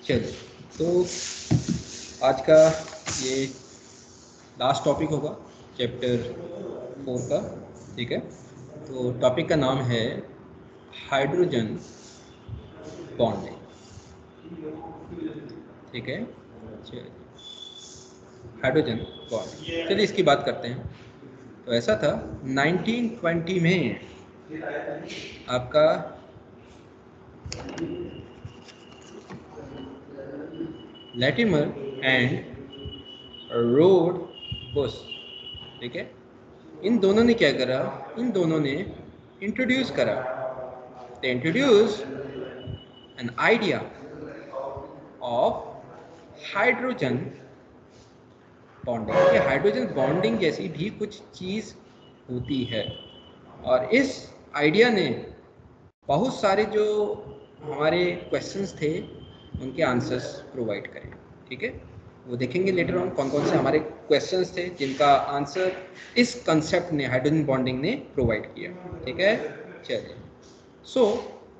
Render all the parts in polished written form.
चलिए, तो आज का ये लास्ट टॉपिक होगा चैप्टर 4 का। ठीक है, तो टॉपिक का नाम है हाइड्रोजन बॉन्डिंग। ठीक है, चलिए हाइड्रोजन बॉन्ड, चलिए इसकी बात करते हैं। तो ऐसा था 1920 में आपका लैटिमर एंड रोड बुश, ठीक है, इन दोनों ने क्या करा, इन दोनों ने इंट्रोड्यूस करा, they introduced an idea of hydrogen bonding. ये हाइड्रोजन बॉन्डिंग जैसी भी कुछ चीज़ होती है, और इस आइडिया ने बहुत सारे जो हमारे क्वेश्चंस थे उनके आंसर्स प्रोवाइड करे। ठीक है, वो देखेंगे लेटर ऑन कौन कौन से हमारे क्वेश्चंस थे जिनका आंसर इस कंसेप्ट ने, हाइड्रोजन बॉन्डिंग ने प्रोवाइड किया। ठीक है, चलिए सो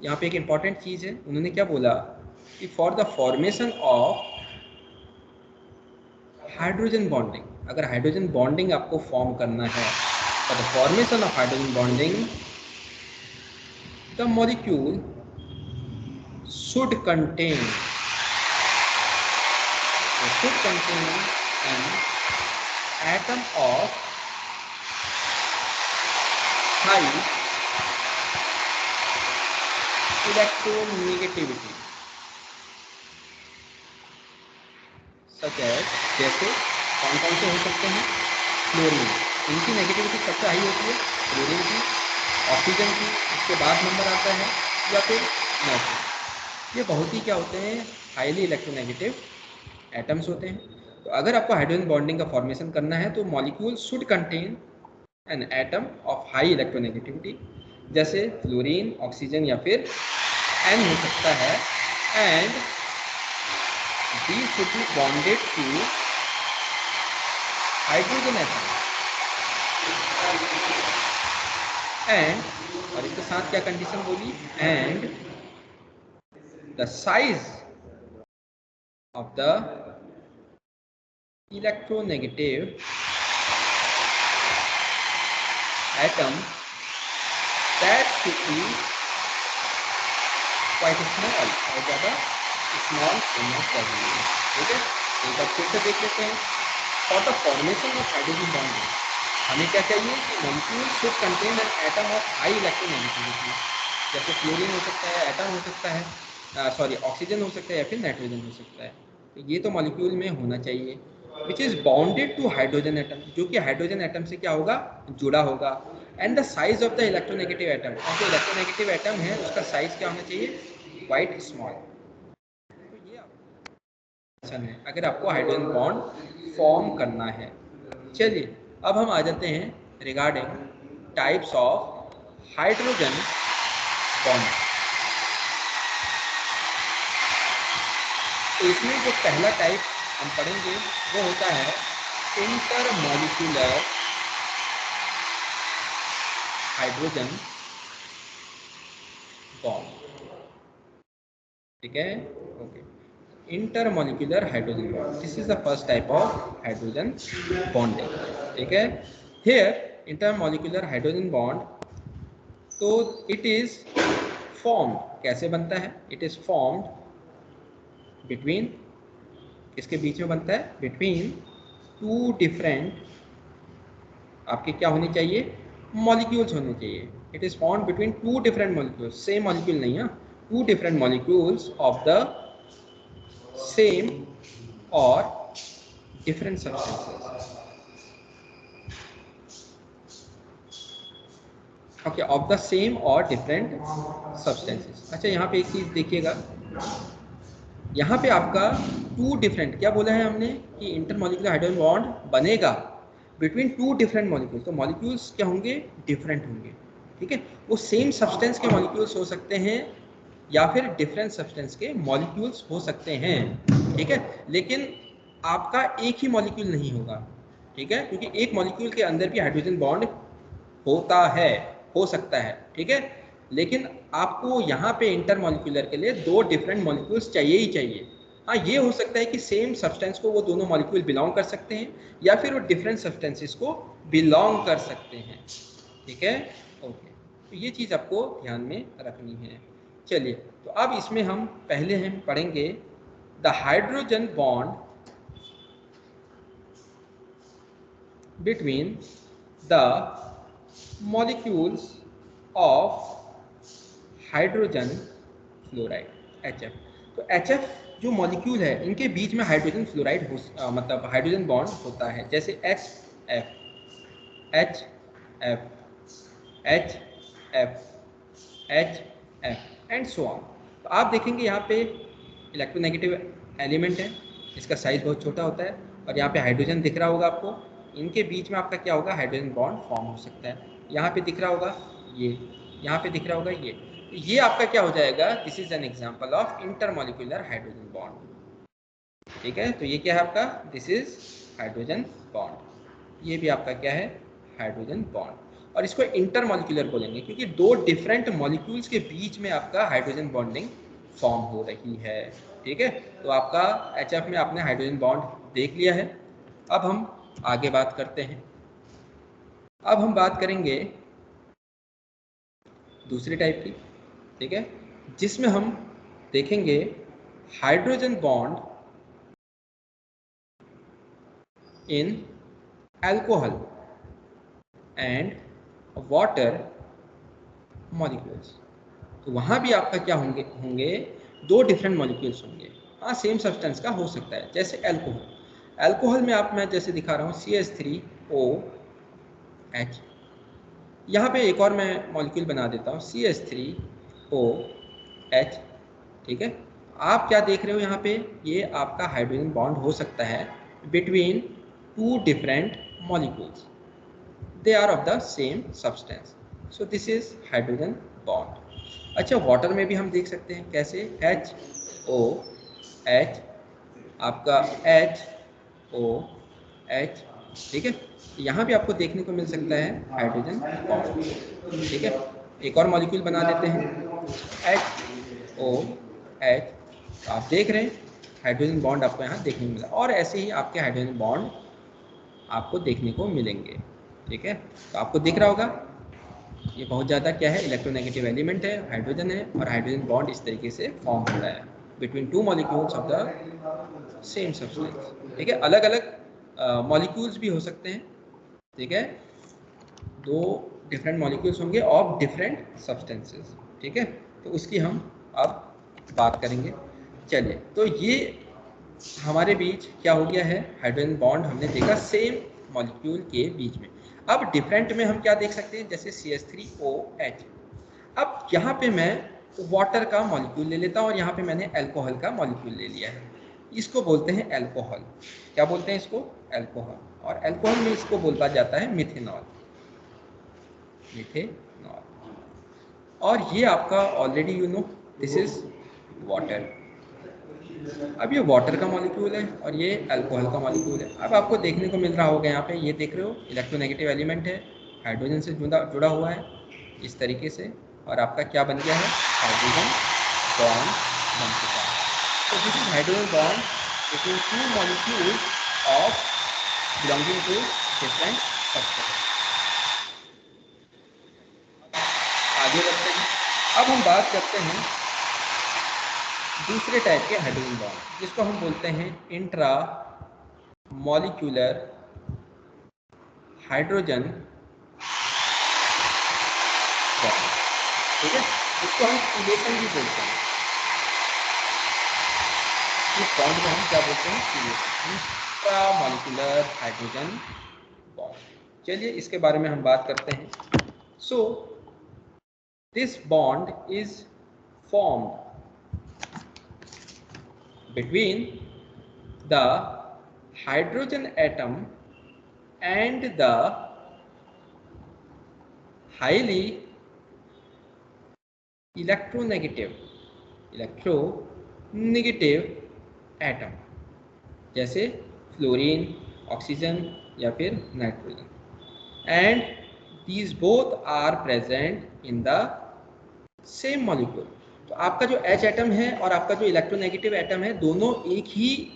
यहाँ पे एक इम्पॉर्टेंट चीज़ है, उन्होंने क्या बोला कि for the formation of hydrogen bonding, अगर हाइड्रोजन बॉन्डिंग आपको फॉर्म करना है, for the formation of hydrogen bonding the molecule should contain an atom of high electronegativity such as, जैसे कौन कौन से हो सकते हैं, फ्लोरीन, इनकी नेगेटिविटी सबसे हाई होती है, फ्लोरीन की, ऑक्सीजन की, उसके बाद नंबर आता है, या फिर नाइट्रोजन। ये बहुत ही क्या होते हैं, हाईली इलेक्ट्रोनेगेटिव एटम्स होते हैं। तो अगर आपको हाइड्रोजन बॉन्डिंग का फॉर्मेशन करना है तो molecule should contain an atom of high electronegativity, जैसे फ्लोरीन, ऑक्सीजन, या फिर एन हो सकता है, and they should be bonded to hydrogen atom, and, और इसके साथ क्या कंडीशन बोली, and the size of the electronegative atom that should be quite small, और ज़्यादा स्मॉल होना चाहिए। ठीक है, एक बार फिर से देख लेते हैं। For the formation of hydrogen bonding हमें क्या चाहिए कि molecule should contain an atom of high electronegativity, जैसे फ्लोरीन हो सकता है, एटम हो सकता है, ऑक्सीजन हो सकता है, या फिर नाइट्रोजन हो सकता है। तो ये तो मॉलिक्यूल में होना चाहिए, which is bounded to hydrogen atom, जो कि हाइड्रोजन एटम से क्या होगा, जुड़ा होगा, and the size of the electronegative atom, और जो इलेक्ट्रोनेगेटिव एटम है उसका साइज क्या होना चाहिए, क्वाइट स्मॉल। तो ये है अगर आपको हाइड्रोजन बॉन्ड फॉर्म करना है। चलिए अब हम आ जाते हैं regarding types of hydrogen bond. तो इसमें जो पहला टाइप हम पढ़ेंगे वो होता है इंटरमॉलिक्यूलर हाइड्रोजन बॉन्ड। ठीक है, okay, intermolecular hydrogen bond, this is the first type of hydrogen bonding. ठीक है, हियर इंटरमॉलिक्यूलर हाइड्रोजन बॉन्ड, तो इट इज फॉर्म्ड, कैसे बनता है, इट इज फॉर्म्ड बिटवीन, किसके बीच में बनता है, बिटवीन टू डिफरेंट, आपके क्या होने चाहिए, मॉलिक्यूल्स होने चाहिए। It is formed between two different molecules, same molecule नहीं है, two different molecules of the same और different substances. Okay, of the same और डिफरेंट सब्सटेंसेस। अच्छा, यहाँ पे एक चीज देखिएगा, यहाँ पे आपका टू डिफरेंट क्या बोला है हमने कि इंटरमॉलिक्यूलर हाइड्रोजन बॉन्ड बनेगा बिटवीन टू डिफरेंट मॉलिक्यूल्स, तो मॉलिक्यूल्स क्या होंगे, डिफरेंट होंगे। ठीक है, वो सेम सब्सटेंस के मॉलिक्यूल्स हो सकते हैं या फिर डिफरेंट सब्सटेंस के मॉलिक्यूल्स हो सकते हैं। ठीक है, लेकिन आपका एक ही मॉलिक्यूल नहीं होगा। ठीक है, क्योंकि एक मॉलिक्यूल के अंदर भी हाइड्रोजन बॉन्ड होता है, हो सकता है। ठीक है, लेकिन आपको यहाँ पे इंटरमॉलिक्यूलर के लिए दो डिफरेंट मॉलिक्यूल्स चाहिए ही चाहिए। हाँ, ये हो सकता है कि सेम सब्सटेंस को वो दोनों मॉलिक्यूल बिलोंग कर सकते हैं या फिर वो डिफरेंट सब्सटेंसेस को बिलोंग कर सकते हैं। ठीक है, ओके, तो ये चीज़ आपको ध्यान में रखनी है। चलिए, तो अब इसमें हम पहले हम पढ़ेंगे the hydrogen bond between the molecules of hydrogen fluoride HF। तो HF जो मॉलिक्यूल है इनके बीच में हाइड्रोजन फ्लोराइड मतलब हाइड्रोजन बॉन्ड होता है, जैसे HF HF HF HF and so on. तो आप देखेंगे यहाँ पे इलेक्ट्रोनेगेटिव एलिमेंट है, इसका साइज बहुत छोटा होता है, और यहाँ पे हाइड्रोजन दिख रहा होगा आपको, इनके बीच में आपका क्या होगा, हाइड्रोजन बॉन्ड फॉर्म हो सकता है। यहाँ पे दिख रहा होगा ये, यहाँ पे दिख रहा होगा ये आपका क्या हो जाएगा, this is an example of intermolecular hydrogen bond. ठीक है, तो ये क्या है आपका, दिस इज हाइड्रोजन बॉन्ड, ये भी आपका क्या है, हाइड्रोजन बॉन्ड। और इसको इंटरमॉलिक्यूलर बोलेंगे क्योंकि दो डिफरेंट मॉलिक्यूल्स के बीच में आपका हाइड्रोजन बॉन्डिंग फॉर्म हो रही है। ठीक है, तो आपका HF में आपने हाइड्रोजन बॉन्ड देख लिया है। अब हम आगे बात करते हैं। अब हम बात करेंगे दूसरे टाइप की, ठीक है, जिसमें हम देखेंगे hydrogen bond in alcohol and water molecules. तो वहाँ भी आपका क्या होंगे दो डिफरेंट मॉलिक्यूल्स होंगे। हाँ, सेम सब्सटेंस का हो सकता है, जैसे अल्कोहल। अल्कोहल में आप मैं जैसे दिखा रहा हूँ CH3OH। यहाँ पे एक और मैं मॉलिक्यूल बना देता हूँ CH3OH। ठीक है, आप क्या देख रहे हो यहाँ पे, ये आपका हाइड्रोजन बॉन्ड हो सकता है between two different molecules, they are of the same substance, so this is hydrogen bond. अच्छा, वाटर में भी हम देख सकते हैं कैसे, HOH आपका HOH। ठीक है, यहाँ भी आपको देखने को मिल सकता है हाइड्रोजन बॉन्ड। ठीक है, एक और मॉलिक्यूल बना देते हैं HOH। तो आप देख रहे हैं हाइड्रोजन बॉन्ड आपको यहाँ देखने को मिला, और ऐसे ही आपके हाइड्रोजन बॉन्ड आपको देखने को मिलेंगे। ठीक है, तो आपको दिख रहा होगा ये बहुत ज़्यादा क्या है, इलेक्ट्रोनेगेटिव एलिमेंट है, हाइड्रोजन है, और हाइड्रोजन बॉन्ड इस तरीके से फॉर्म हो रहा है between two molecules of the same substance. ठीक है, अलग अलग मॉलिक्यूल्स भी हो सकते हैं। ठीक है, दो डिफरेंट मॉलिक्यूल्स होंगे ऑफ डिफरेंट सब्सटेंसेस। ठीक है, तो उसकी हम अब बात करेंगे। चलिए, तो ये हमारे बीच क्या हो गया है, हाइड्रोजन बॉन्ड हमने देखा सेम मॉलिक्यूल के बीच में। अब डिफरेंट में हम क्या देख सकते हैं, जैसे CH3OH। अब यहाँ पे मैं वाटर का मॉलिक्यूल ले लेता हूँ और यहाँ पे मैंने अल्कोहल का मॉलिक्यूल ले लिया है, इसको बोलते हैं अल्कोहल। क्या बोलते हैं इसको, अल्कोहल। और अल्कोहल में इसको बोलता जाता है मिथेनॉल, मिथेनॉल। और ये आपका already you know this is water. अब ये वाटर का मॉलिक्यूल है और ये अल्कोहल का मॉलिक्यूल है। अब आपको देखने को मिल रहा होगा यहाँ पे, ये देख रहे हो इलेक्ट्रोनेगेटिव एलिमेंट है, हाइड्रोजन से जुड़ा हुआ है इस तरीके से, और आपका क्या बन गया है, हाइड्रोजन बॉन्ड बन चुका है। तो this is hydrogen bond between two molecules of belonging to different substance. आगे बढ़ते हैं, अब हम बात करते हैं दूसरे टाइप के हाइड्रोजन बॉन्ड, जिसको हम बोलते हैं इंट्रा मॉलिक्यूलर हाइड्रोजन बॉन्ड। ठीक है, इसको हम रिलेशन भी बोलते हैं। इस बॉन्ड में हम क्या बोलते हैं, इंट्रा मॉलिक्यूलर हाइड्रोजन बॉन्ड। चलिए, इसके बारे में हम बात करते हैं। So this bond is formed between the hydrogen atom and the highly electronegative atom, जैसे फ्लोरीन, ऑक्सीजन या फिर nitrogen. and these both are present in the same molecule। तो आपका जो H एटम है और आपका जो इलेक्ट्रोनेगेटिव एटम है दोनों एक ही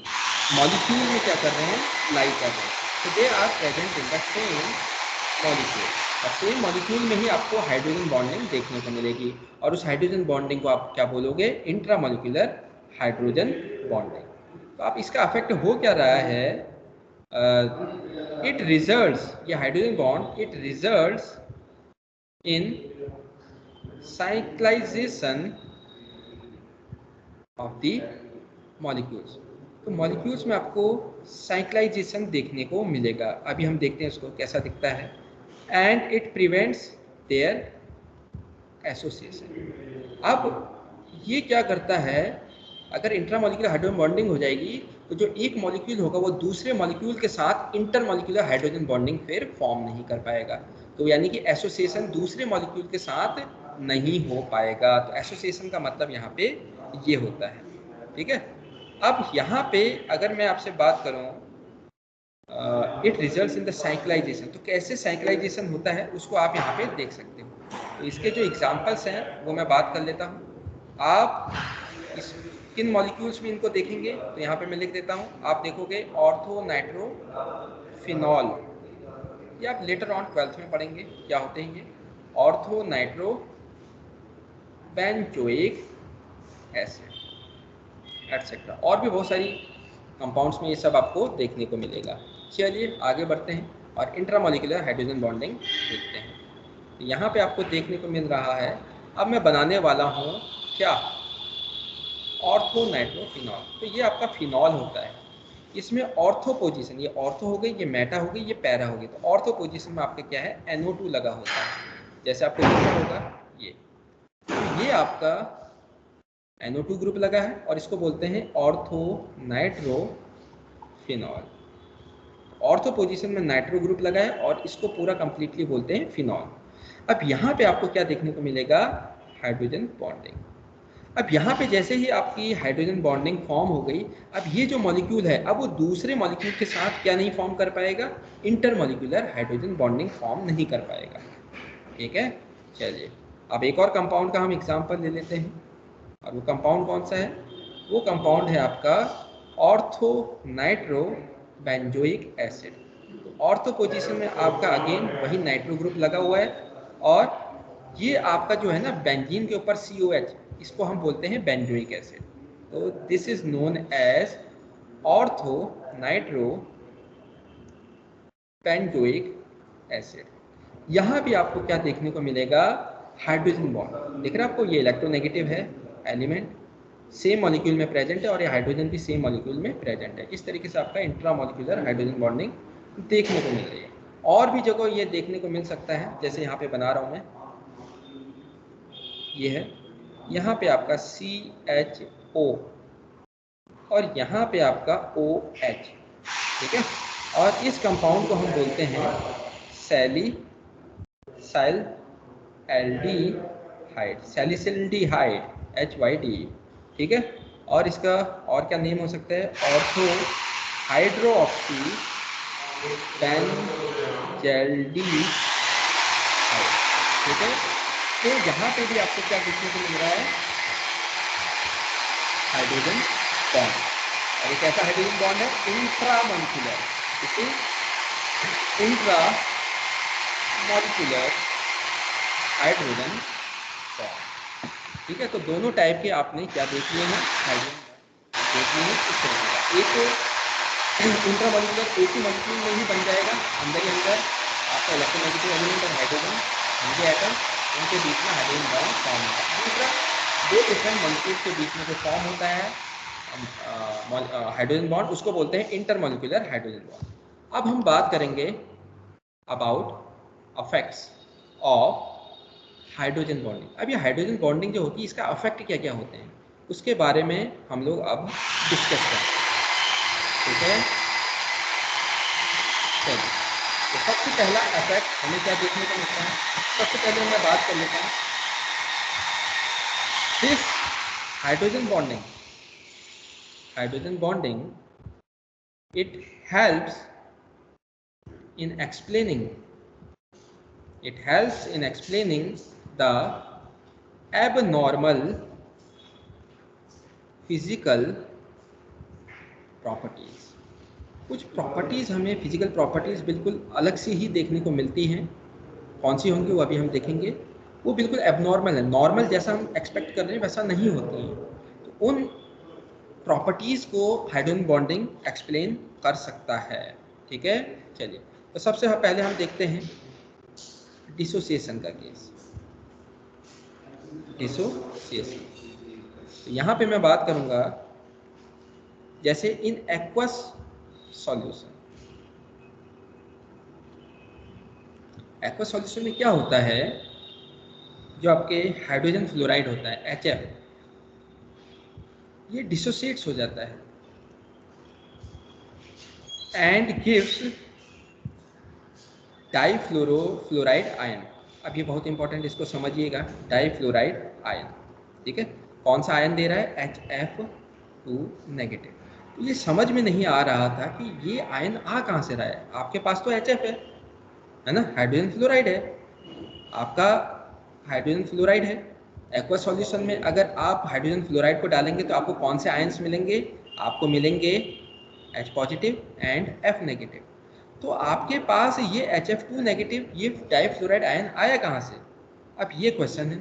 मॉलिक्यूल में क्या कर रहे हैं, लाई कर रहे हैं। तो they are present in the same molecule, और सेम मॉलिक्यूल में ही आपको हाइड्रोजन बॉन्डिंग देखने को मिलेगी, और उस हाइड्रोजन बॉन्डिंग को आप क्या बोलोगे, इंट्रामॉलिक्यूलर हाइड्रोजन बॉन्डिंग। तो आप इसका अफेक्ट हो क्या रहा है, इट रिजल्ट्स, ये hydrogen bond it results in cyclisation of the molecules. तो मॉलिक्यूल्स में आपको साइक्लाइजेशन देखने को मिलेगा। अभी हम देखते हैं उसको कैसा दिखता है। And it prevents their association. अब ये क्या करता है, अगर इंट्रामॉलिक्यूलर हाइड्रोजन बॉन्डिंग हो जाएगी तो जो एक मॉलिक्यूल होगा वो दूसरे मॉलिक्यूल के साथ इंटरमॉलिक्यूलर हाइड्रोजन बॉन्डिंग फिर फॉर्म नहीं कर पाएगा। तो यानी कि एसोसिएशन दूसरे मॉलिक्यूल के साथ नहीं हो पाएगा। तो एसोसिएशन का मतलब यहाँ पे ये होता है, ठीक है। अब यहाँ पे अगर मैं आपसे बात करूँ, it results in the cyclisation, तो कैसे साइक्लाइजेशन होता है उसको आप यहाँ पे देख सकते हो। तो इसके जो एग्जांपल्स हैं वो मैं बात कर लेता हूँ। आप इस किन मॉलिक्यूल्स में इनको देखेंगे, तो यहाँ पे मैं लिख देता हूँ। आप देखोगे ऑर्थो नाइट्रो फिनॉल, ये आप लेटर ऑन 12th में पढ़ेंगे क्या होते हैं ये, ortho nitro benzoic acid etcetera, और भी बहुत सारी कंपाउंड्स में ये सब आपको देखने को मिलेगा। चलिए आगे बढ़ते हैं और इंट्रामॉलिक्यूलर हाइड्रोजन बॉन्डिंग देखते हैं। तो यहाँ पे आपको देखने को मिल रहा है, अब मैं बनाने वाला हूँ क्या, ऑर्थो नाइट्रोफिनॉल। तो ये आपका फिनॉल होता है, इसमें ऑर्थो पोजीशन, ये ऑर्थो हो गई, ये मेटा हो गई, ये पैरा हो गई। तो ऑर्थो पोजीशन में आपका क्या है, NO2 लगा होता है, जैसे आपको दिखा होगा ये। तो ये आपका NO2 ग्रुप लगा है और इसको बोलते हैं ऑर्थो नाइट्रोफिनॉल। ऑर्थो पोजीशन में नाइट्रो ग्रुप लगा है और इसको पूरा कंप्लीटली बोलते हैं फिनॉल। अब यहाँ पे आपको क्या देखने को मिलेगा, हाइड्रोजन बॉन्डिंग। अब यहाँ पे जैसे ही आपकी हाइड्रोजन बॉन्डिंग फॉर्म हो गई, अब ये जो मॉलिक्यूल है अब वो दूसरे मॉलिक्यूल के साथ क्या नहीं फॉर्म कर पाएगा, इंटरमॉलिक्यूलर हाइड्रोजन बॉन्डिंग फॉर्म नहीं कर पाएगा, ठीक है। चलिए अब एक और कंपाउंड का हम एग्जांपल ले लेते हैं, और वो कंपाउंड कौन सा है, वो कंपाउंड है आपका ऑर्थो नाइट्रो बेंजोइक एसिड। तो ऑर्थो पोजीशन में आपका अगेन वही नाइट्रो ग्रुप लगा हुआ है, और ये आपका जो है ना बेंजीन के ऊपर COH, इसको हम बोलते हैं बेंजोइक एसिड। तो this is known as ortho nitro benzoic acid. यहाँ भी आपको क्या देखने को मिलेगा, हाइड्रोजन बॉन्ड दिख रहा है आपको, ये इलेक्ट्रोनेगेटिव है एलिमेंट, सेम मॉलिक्यूल में प्रेजेंट है, और ये हाइड्रोजन भी सेम मॉलिक्यूल में प्रेजेंट है। इस तरीके से आपका इंट्रामॉलिक्यूलर हाइड्रोजन बॉन्डिंग देखने को मिल रही है। और भी जगह ये देखने को मिल सकता है, जैसे यहाँ पे बना रहा हूँ मैं, ये है, यहाँ पे आपका CHO और यहाँ पे आपका OH, ठीक है। और इस कंपाउंड को हम बोलते हैं सैलिसिल्डिहाइड HYD, ठीक है। और इसका और क्या नेम हो सकता है, ऑर्थो हाइड्रोक्सी बेंजल्डिहाइड, ठीक है। तो यहाँ पे भी आपको क्या देखने को मिल रहा है, हाइड्रोजन बॉन्ड, और एक ऐसा हाइड्रोजन बॉन्ड है इंट्रामॉलिक्यूलर, इसे इंट्रामॉलिक्यूलर हाइड्रोजन बॉन्ड, ठीक है। तो दोनों टाइप के आपने क्या देख लिए हैं, हाइड्रोजन देख लिए हैं इस तरह का। एक इंट्रामॉलिक्यूलर एक ही मॉलिक्यूल में ही बन जाएगा, अंदर ही अंदर आपका इलेक्ट्रोनेगेटिव एलिमेंट और हाइड्रोजन उनके एटम, उनके बीच में हाइड्रोजन बॉन्ड फॉर्म होता है। दूसरा, दो डिफरेंट मॉलिक्यूल्स के बीच में जो फॉर्म होता है हाइड्रोजन बॉन्ड, उसको बोलते हैं इंटरमॉलिक्यूलर हाइड्रोजन बॉन्ड। अब हम बात करेंगे about affects of hydrogen bonding. अब ये हाइड्रोजन बॉन्डिंग जो होती है इसका अफेक्ट क्या क्या होते हैं उसके बारे में हम लोग अब डिस्कस करें, ठीक है। चलिए, तो सबसे पहला इफेक्ट हमें क्या देखने को मिलता है, सबसे पहले मैं बात कर लेता हूँ this hydrogen bonding it helps in explaining the abnormal physical properties. कुछ प्रॉपर्टीज हमें फिजिकल प्रॉपर्टीज बिल्कुल अलग से ही देखने को मिलती हैं। कौन सी होंगी वो अभी हम देखेंगे। वो बिल्कुल एबनॉर्मल है, नॉर्मल जैसा हम एक्सपेक्ट कर रहे हैं वैसा नहीं होती हैं। तो उन प्रॉपर्टीज को हाइड्रोजन बॉन्डिंग एक्सप्लेन कर सकता है। ठीक है, चलिए तो सबसे पहले हम देखते हैं डिसोसिएशन का केस। डिसोसिएशन, तो यहाँ पे मैं बात करूँगा जैसे in aqueous solution. Aqueous solution में क्या होता है, जो आपके हाइड्रोजन फ्लोराइड होता है HF, ये डिसोसिएट्स हो जाता है एंड गिव्स डाईफ्लोरोफ्लोराइड आयन। अब ये बहुत इंपॉर्टेंट, इसको समझिएगा, डाईफ्लोराइड आयन। ठीक है, कौन सा आयन दे रहा है, HF2 नेगेटिव। तो ये समझ में नहीं आ रहा था कि ये आयन आ कहाँ से रहा है। आपके पास तो HF है ना, हाइड्रोजन फ्लोराइड है, आपका हाइड्रोजन फ्लोराइड है। एक्वस सॉल्यूशन में अगर आप हाइड्रोजन फ्लोराइड को डालेंगे तो आपको कौन से आयंस मिलेंगे, आपको मिलेंगे H positive and F negative. तो आपके पास ये HF2 नेगेटिव, ये डाईफ्लोराइड आयन आया कहाँ से, अब ये क्वेश्चन है।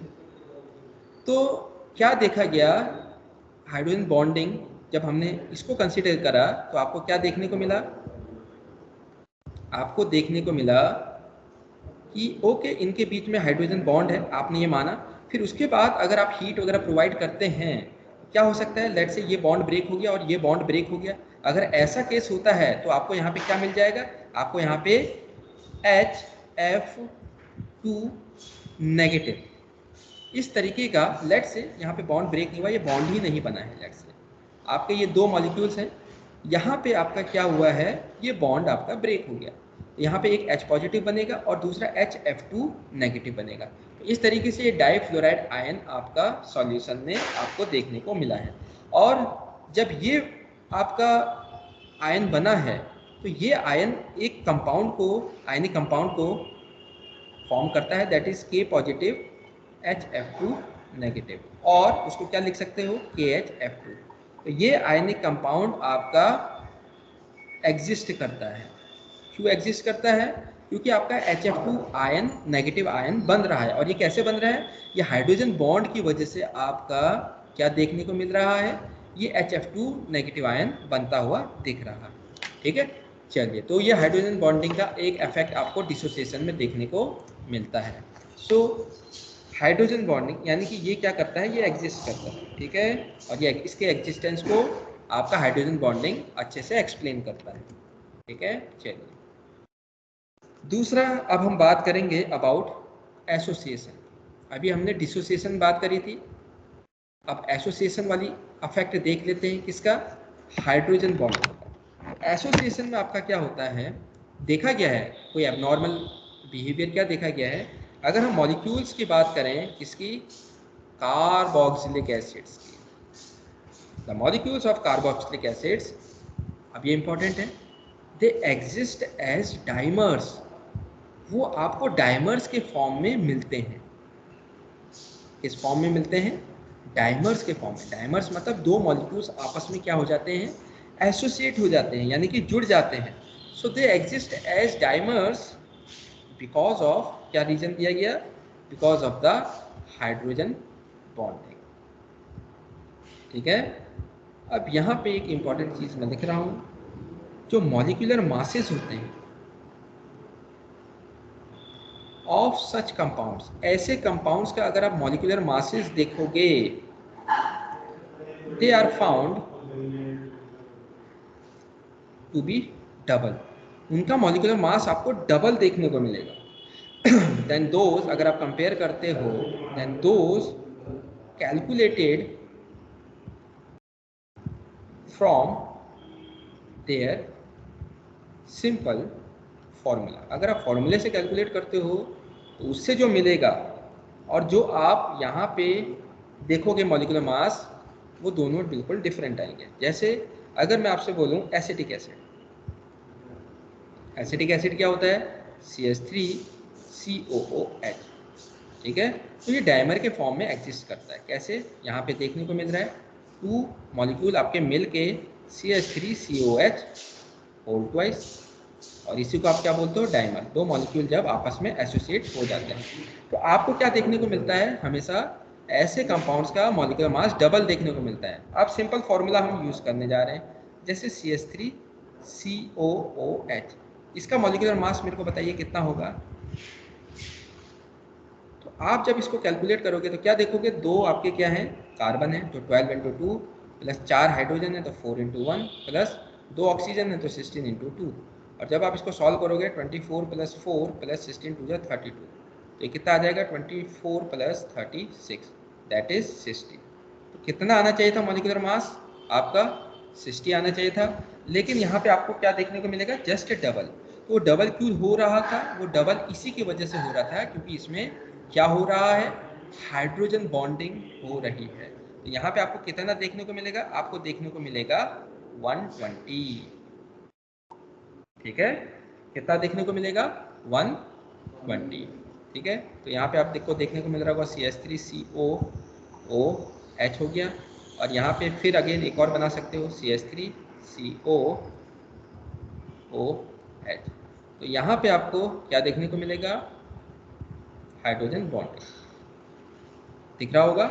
तो क्या देखा गया, हाइड्रोजन बॉन्डिंग जब हमने इसको कंसीडर करा तो आपको क्या देखने को मिला, आपको देखने को मिला कि ओके इनके बीच में हाइड्रोजन बॉन्ड है, आपने ये माना। फिर उसके बाद अगर आप हीट वगैरह प्रोवाइड करते हैं, क्या हो सकता है, लेट से ये बॉन्ड ब्रेक हो गया और ये बॉन्ड ब्रेक हो गया। अगर ऐसा केस होता है तो आपको यहाँ पे क्या मिल जाएगा, आपको यहाँ पे HF2 नेगेटिव, इस तरीके का। लेट से यहाँ पे बॉन्ड ब्रेक नहीं हुआ, ये बॉन्ड ही नहीं बना है। लेट से आपके ये दो मॉलिक्यूल्स हैं, यहाँ पे आपका क्या हुआ है, ये बॉन्ड आपका ब्रेक हो गया। यहाँ पे एक H पॉजिटिव बनेगा और दूसरा HF2 नेगेटिव बनेगा। इस तरीके से ये डाईफ्लोराइड आयन आपका सॉल्यूशन में आपको देखने को मिला है। और जब ये आपका आयन बना है तो ये आयन एक कंपाउंड को, आयनिक कंपाउंड को फॉर्म करता है, that is K positive HF2 negative, और उसको क्या लिख सकते हो, KHF2। तो ये आयनिक कंपाउंड आपका एग्जिस्ट करता है। क्यों एग्जिस्ट करता है, क्योंकि आपका HF2 आयन नेगेटिव आयन बन रहा है। और ये कैसे बन रहा है, ये हाइड्रोजन बॉन्ड की वजह से आपका क्या देखने को मिल रहा है, ये HF2 नेगेटिव आयन बनता हुआ दिख रहा है। ठीक है, चलिए, तो ये हाइड्रोजन बॉन्डिंग का एक इफेक्ट आपको डिसोसिएशन में देखने को मिलता है। सो हाइड्रोजन बॉन्डिंग यानी कि ये क्या करता है, ये एग्जिस्ट करता है। ठीक है, और ये इसके एग्जिस्टेंस को आपका हाइड्रोजन बॉन्डिंग अच्छे से एक्सप्लेन करता है। ठीक है, चलिए दूसरा अब हम बात करेंगे अबाउट एसोसिएशन। अभी हमने डिसोसिएशन बात करी थी, अब एसोसिएशन वाली अफेक्ट देख लेते हैं किसका, हाइड्रोजन बॉन्ड का। एसोसिएशन में आपका क्या होता है, देखा गया है कोई एबनॉर्मल बिहेवियर, क्या देखा गया है, अगर हम मॉलिक्यूल्स की बात करें किसकी, कार्बोक्सिलिक एसिड्स की, the molecules of carboxylic acids, अब ये इंपॉर्टेंट है, दे एग्जिस्ट एज डाइमर्स, वो आपको डाइमर्स के फॉर्म में मिलते हैं। किस फॉर्म में मिलते हैं, डाइमर्स के फॉर्म में। डाइमर्स मतलब दो मॉलिक्यूल्स आपस में क्या हो जाते हैं, एसोसिएट हो जाते हैं, यानी कि जुड़ जाते हैं। So they exist as dimers because of, क्या रीजन दिया गया, because of the hydrogen bonding. ठीक है, अब यहाँ पे एक इंपॉर्टेंट चीज मैं लिख रहा हूँ, जो मॉलिक्यूलर मासेस होते हैं ऑफ सच कंपाउंड्स, ऐसे कंपाउंड्स का अगर आप मॉलिक्यूलर मासेस देखोगे, they are found to be double, उनका मॉलिक्यूलर मास आपको डबल देखने को मिलेगा। देन दोज, अगर आप कंपेयर करते हो, then those calculated from their simple formula. अगर आप फॉर्मूले से कैलकुलेट करते हो तो उससे जो मिलेगा और जो आप यहाँ पे देखोगे मॉलिक्यूलर मास, वो दोनों बिल्कुल डिफरेंट आएंगे। जैसे अगर मैं आपसे बोलूँ एसिटिक एसिड, एसिटिक एसिड क्या होता है, CH3COOH। ठीक है, तो ये डाइमर के फॉर्म में एग्जिस्ट करता है। कैसे, यहाँ पे देखने को मिल रहा है, 2 मॉलिक्यूल आपके मिल के CH3COH होल ट्वाइस, और इसी को आप क्या बोलते हो, डाइमर। 2 मॉलिक्यूल जब आपस में एसोसिएट हो जाते हैं तो आपको क्या देखने को मिलता है, हमेशा ऐसे कंपाउंड्स का मॉलिक्यूलर मास डबल देखने को मिलता है। अब सिंपल फॉर्मूला हम यूज़ करने जा रहे हैं, जैसे CH3COOH, इसका मॉलिक्यूलर मास मेरे को बताइए कितना होगा। तो आप जब इसको कैलकुलेट करोगे तो क्या देखोगे, 2 आपके क्या हैं, कार्बन है तो 12 इंटू 2, प्लस 4 हाइड्रोजन है तो 4 इंटू 1, प्लस 2 ऑक्सीजन है तो 16 इंटू 2। और जब आप इसको सॉल्व करोगे 24 प्लस 4 प्लस 16 टू 32, तो ये कितना आ जाएगा, 24 प्लस 36, दैट इज 60। तो कितना आना चाहिए था मॉलिक्यूलर मास आपका, 60 आना चाहिए था, लेकिन यहाँ पे आपको क्या देखने को मिलेगा, जस्ट डबल। तो डबल क्यों हो रहा था, वो डबल इसी की वजह से हो रहा था क्योंकि इसमें क्या हो रहा है, हाइड्रोजन बॉन्डिंग हो रही है। तो यहाँ पे आपको कितना देखने को मिलेगा, आपको देखने को मिलेगा 120, ठीक है, कितना देखने को मिलेगा, 120, ठीक है। तो यहाँ पे आप देखने को मिल रहा होगा CH3COOH हो गया, और यहाँ पे फिर अगेन एक और बना सकते हो CH3COOH। तो यहाँ पे आपको क्या देखने को मिलेगा, हाइड्रोजन बॉन्डिंग दिख रहा होगा।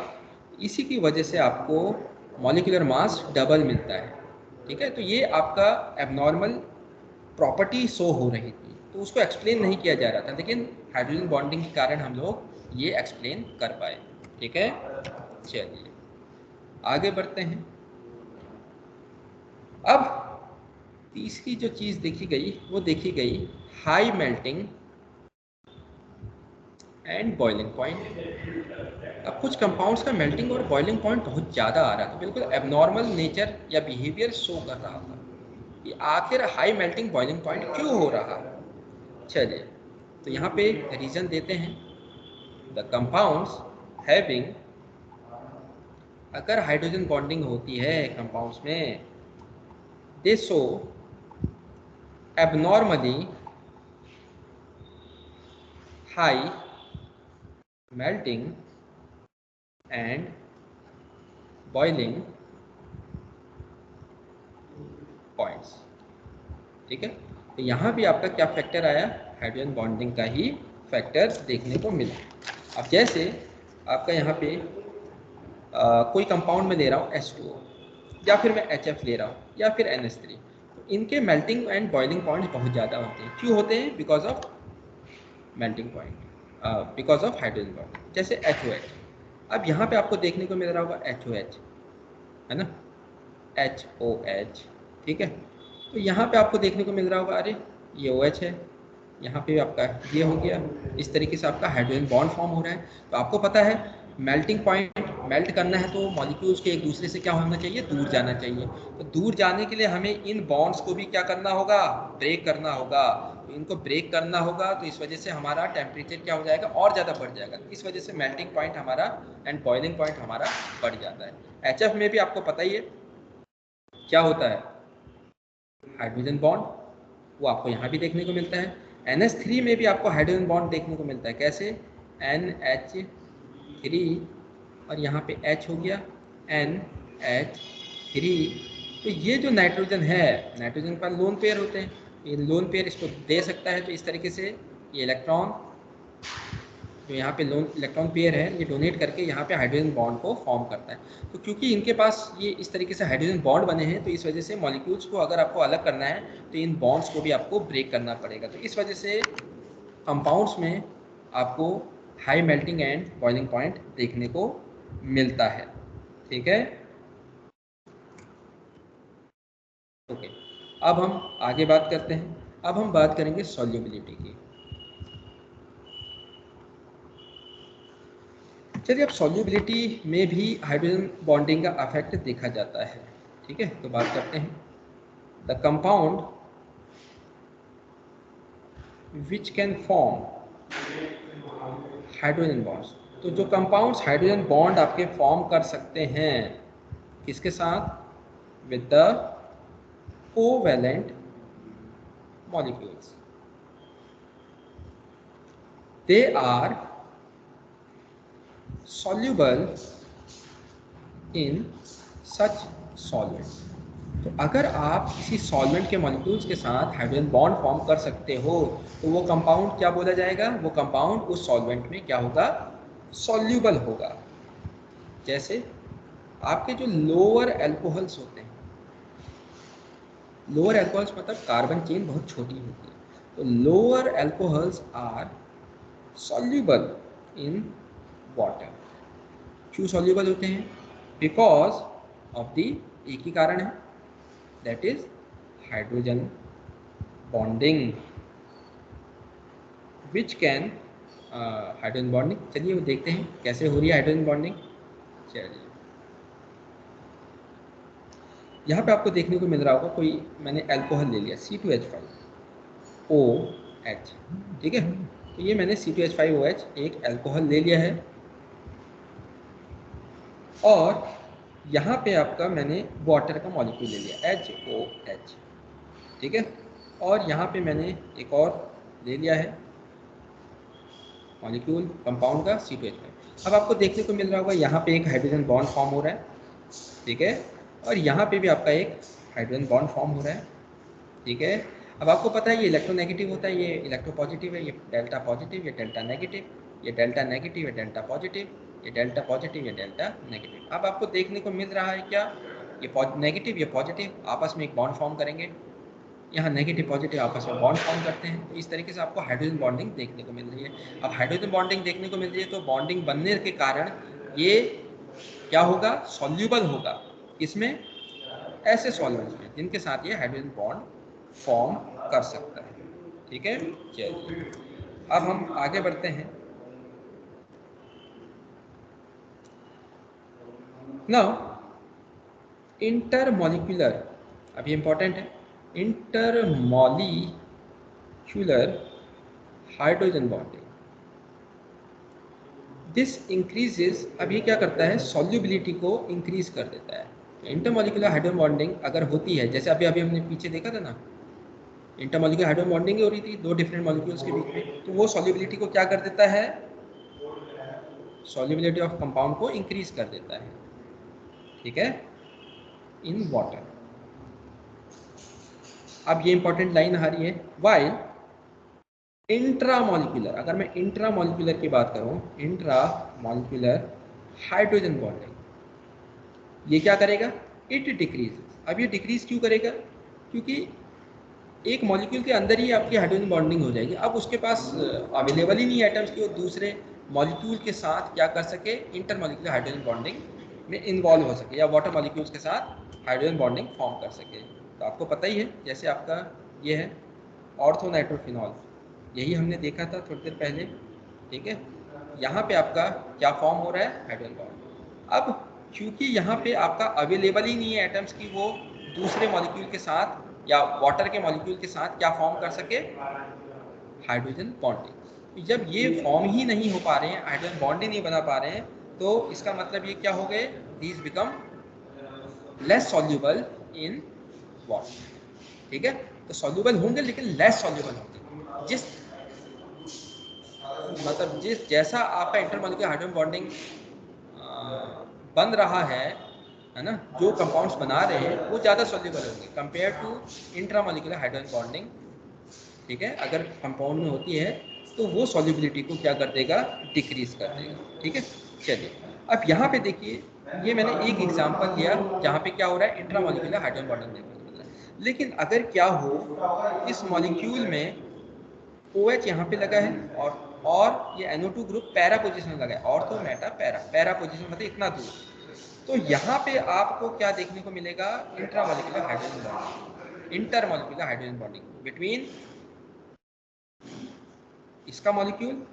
इसी की वजह से आपको मॉलिक्यूलर मास डबल मिलता है, ठीक है। तो ये आपका एबनॉर्मल प्रॉपर्टी शो हो रही थी, तो उसको एक्सप्लेन नहीं किया जा रहा था, लेकिन हाइड्रोजन बॉन्डिंग के कारण हम लोग ये एक्सप्लेन कर पाए, ठीक है। चलिए आगे बढ़ते हैं। अब तीसरी जो चीज़ देखी गई वो देखी गई high melting and boiling point. अब कुछ कंपाउंड्स का मेल्टिंग और बॉइलिंग पॉइंट बहुत ज़्यादा आ रहा था, बिल्कुल एबनॉर्मल नेचर या बिहेवियर शो कर रहा था कि आखिर हाई मेल्टिंग बॉइलिंग पॉइंट क्यों हो रहा है। चलिए तो यहाँ पे रीज़न देते हैं, द कंपाउंड्स हैविंग, अगर हाइड्रोजन बॉन्डिंग होती है कंपाउंड्स में, दे show abnormally high melting and boiling points, ठीक है। तो यहाँ भी आपका क्या फैक्टर आया, हाइड्रोजन बॉन्डिंग का ही फैक्टर देखने को मिला। अब जैसे आपका यहाँ पे कोई कंपाउंड में ले रहा हूँ H2O, या फिर मैं HF ले रहा हूँ, या फिर NH3, तो इनके मेल्टिंग एंड बॉइलिंग पॉइंट्स बहुत ज़्यादा होते हैं। क्यों होते हैं, because of melting point, because of hydrogen bond. जैसे HOH, अब यहाँ पे आपको देखने को मिल रहा होगा HOH, है ना, HOH, ठीक है। तो यहाँ पे आपको देखने को मिल रहा होगा, अरे ये OH है, यहाँ पे आपका ये हो गया, इस तरीके से आपका हाइड्रोजन बॉन्ड फॉर्म हो रहा है। तो आपको पता है मेल्टिंग पॉइंट, मेल्ट करना है तो मॉलिक्यूल्स के एक दूसरे से क्या होना चाहिए, दूर जाना चाहिए। तो दूर जाने के लिए हमें इन बॉन्ड्स को भी क्या करना होगा, ब्रेक करना होगा। तो इनको ब्रेक करना होगा, तो इस वजह से हमारा टेम्परेचर क्या हो जाएगा, और ज़्यादा बढ़ जाएगा। इस वजह से मेल्टिंग पॉइंट हमारा एंड बॉइलिंग पॉइंट हमारा बढ़ जाता है। HF में भी आपको पता ही है क्या होता है, हाइड्रोजन बॉन्ड, वो आपको यहाँ भी देखने को मिलता है। NH3 में भी आपको हाइड्रोजन बॉन्ड देखने को मिलता है, कैसे, NH3, और यहाँ पे H हो गया, NH3। तो ये जो नाइट्रोजन है, नाइट्रोजन का लोन पेयर होते हैं, ये लोन पेयर इसको दे सकता है। तो इस तरीके से ये इलेक्ट्रॉन जो यहाँ पे लोन इलेक्ट्रॉन पेयर है, ये डोनेट करके यहाँ पे हाइड्रोजन बॉन्ड को फॉर्म करता है। तो क्योंकि इनके पास ये इस तरीके से हाइड्रोजन बॉन्ड बने हैं, तो इस वजह से मॉलिक्यूल्स को अगर आपको अलग करना है तो इन बॉन्ड्स को भी आपको ब्रेक करना पड़ेगा। तो इस वजह से कंपाउंड्स में आपको high melting and boiling point देखने को मिलता है, ठीक है। ओके, अब हम आगे बात करते हैं। अब हम बात करेंगे सॉल्युबिलिटी की। चलिए, अब सॉल्युबिलिटी में भी हाइड्रोजन बॉन्डिंग का इफेक्ट देखा जाता है, ठीक है। तो बात करते हैं, the compound which can form hydrogen bonds. तो जो कंपाउंड्स हाइड्रोजन बॉन्ड आपके फॉर्म कर सकते हैं, किसके साथ, with the covalent molecules, they are soluble in such solvent. तो अगर आप किसी सॉल्वेंट के मॉलिक्यूल्स के साथ हाइड्रोजन बॉन्ड फॉर्म कर सकते हो तो वो कंपाउंड क्या बोला जाएगा? वो कंपाउंड उस सॉल्वेंट में क्या होगा? सॉल्यूबल होगा। जैसे आपके जो लोअर एल्कोहल्स होते हैं, लोअर एल्कोहल्स मतलब कार्बन चेन बहुत छोटी होती है, तो lower alcohols are soluble in water. क्यों सॉल्यूबल होते हैं? बिकॉज ऑफ दी, एक ही कारण है, that is hydrogen bonding which can hydrogen bonding. चलिए वो देखते हैं कैसे हो रही है हाइड्रोजन बॉन्डिंग। चलिए यहाँ पे आपको देखने को मिल रहा होगा, कोई मैंने अल्कोहल ले लिया C2H5OH, ठीक है। तो ये मैंने C2H5OH एक अल्कोहल ले लिया है और यहाँ पे आपका मैंने वाटर का मॉलिक्यूल ले लिया HOH, ठीक है। और यहाँ पे मैंने एक और ले लिया है मॉलिक्यूल कंपाउंड का C2H5। अब आपको देखने को मिल रहा होगा यहाँ पे एक हाइड्रोजन बॉन्ड फॉर्म हो रहा है, ठीक है, और यहाँ पे भी आपका एक हाइड्रोजन बॉन्ड फॉर्म हो रहा है, ठीक है। अब आपको पता है ये इलेक्ट्रोनेगेटिव होता है, ये इलेक्ट्रोपॉजिटिव है, ये डेल्टा पॉजिटिव, ये डेल्टा नेगेटिव, ये डेल्टा नेगेटिव, ये डेल्टा पॉजिटिव, ये डेल्टा पॉजिटिव, ये डेल्टा नेगेटिव। अब आपको देखने को मिल रहा है क्या? ये नेगेटिव, ये पॉजिटिव आपस में एक बॉन्ड फॉर्म करेंगे, यहाँ नेगेटिव पॉजिटिव आपस में बॉन्ड फॉर्म करते हैं। तो इस तरीके से आपको हाइड्रोजन बॉन्डिंग देखने को मिल रही है। अब हाइड्रोजन बॉन्डिंग देखने को मिल रही है तो बॉन्डिंग बनने के कारण ये क्या होगा? सॉल्यूबल होगा। इसमें ऐसे सॉल्वेंट्स में जिनके साथ ये हाइड्रोजन बॉन्ड फॉर्म कर सकता है, ठीक है। चलिए अब हम आगे बढ़ते हैं। नाउ इंटरमॉलिक्यूलर, अभी इंपॉर्टेंट है, intermolecular hydrogen bonding, this increases. अब ये क्या करता है? सॉल्युबिलिटी को इंक्रीज कर देता है। इंटरमॉलिक्यूलर हाइड्रोजन बॉन्डिंग अगर होती है, जैसे अभी अभी हमने पीछे देखा था ना, इंटरमॉलिक्यूलर हाइड्रोजन बॉन्डिंग हो रही थी दो डिफरेंट मॉलिक्यूल्स के बीच में, तो वो सॉल्युबिलिटी को क्या कर देता है? सॉल्युबिलिटी ऑफ कंपाउंड को इंक्रीज कर देता है, ठीक है, इन वाटर। अब ये इंपॉर्टेंट लाइन आ रही है, वाइल इंट्रामॉलिक्यूलर, अगर मैं इंट्रामॉलिक्यूलर की बात करूं, इंट्रामॉलिक्यूलर हाइड्रोजन बॉन्डिंग ये क्या करेगा? It decrease. अब ये डिक्रीज क्यों करेगा? क्योंकि एक मॉलिक्यूल के अंदर ही आपकी हाइड्रोजन बॉन्डिंग हो जाएगी। अब उसके पास अवेलेबल ही नहीं है एटम्स की वो दूसरे मॉलिक्यूल के साथ क्या कर सके? इंटरमॉलिक्यूलर हाइड्रोजन बॉन्डिंग में इन्वॉल्व हो सके या वाटर मॉलिक्यूल्स के साथ हाइड्रोजन बॉन्डिंग फॉर्म कर सके। तो आपको पता ही है, जैसे आपका ये है ऑर्थोनाइट्रोफिनॉल, यही हमने देखा था थोड़ी देर पहले, ठीक है। यहाँ पे आपका क्या फॉर्म हो रहा है? Hydrogen bond. अब क्योंकि यहाँ पे आपका अवेलेबल ही नहीं है एटम्स की वो दूसरे मॉलिक्यूल के साथ या वाटर के मॉलिक्यूल के साथ क्या फॉर्म कर सके? Hydrogen bonding. जब ये फॉर्म ही नहीं हो पा रहे हैं, हाइड्रोजन बॉन्ड ही नहीं बना पा रहे हैं, तो इसका मतलब ये क्या हो गए? These become less soluble in water, ठीक है। तो सॉल्यूबल होंगे लेकिन लेस सॉल्यूबल होंगे। जिस मतलब जिस जैसा आपका इंटरमॉलिक्यूलर हाइड्रोजन बॉन्डिंग बन रहा है ना, जो कंपाउंड्स बना रहे हैं वो ज़्यादा सॉल्यूबल होंगे compare to intramolecular hydrogen bonding, ठीक है। अगर कंपाउंड में होती है तो वो सॉल्युबिलिटी को क्या कर देगा? डिक्रीज कर देगा, ठीक है। चलिए अब यहाँ पे देखिए, ये मैंने एक एग्जांपल दिया जहाँ पे क्या हो रहा है? इंट्रामॉलिक्यूलर हाइड्रोजन बॉन्डिंग देखने को मिल रहा है। लेकिन अगर क्या हो, इस मॉलिक्यूल में OH यहाँ पे लगा है और ये NO2 ग्रुप पैरा पोजीशन में लगा है, ortho Meta para, para position मतलब इतना दूर, तो यहाँ पे आपको क्या देखने को मिलेगा? Intramolecular hydrogen bonding, intermolecular hydrogen bonding between इसका मॉलिक्यूल